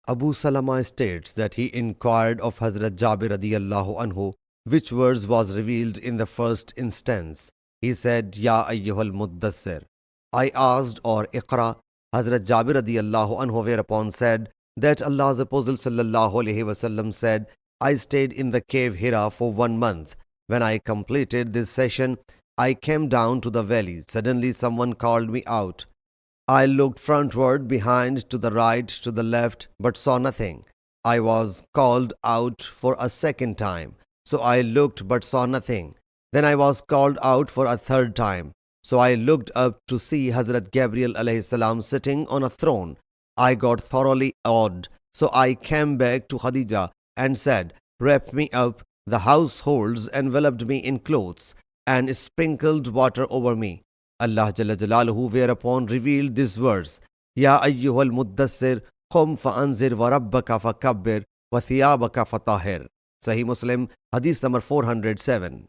Abu Salama states that he inquired of Hazrat Jabir radiyallahu anhu which verse was revealed in the first instance. He said, Ya ayyuhal muddassir. I asked, or Iqra. Hazrat Jabir radiyallahu anhu whereupon said that Allah's Apostle sallallahu alaihi wasallam said, I stayed in the cave Hira for 1 month. When I completed this session, I came down to the valley. Suddenly someone called me out. I looked frontward, behind, to the right, to the left, but saw nothing. I was called out for a second time. So I looked but saw nothing. Then I was called out for a third time. So I looked up to see Hazrat Gabriel alayhi salam sitting on a throne. I got thoroughly awed. So I came back to Khadija and said, Wrap me up. The households enveloped me in clothes and sprinkled water over me. Allah Jalla Jalaluhu whereupon revealed this verse, Ya ayyuhal muddassir, qum fa'anzir wa rabbaka fakabbir wa thiyabaka fatahir. Sahih Muslim Hadith number 407.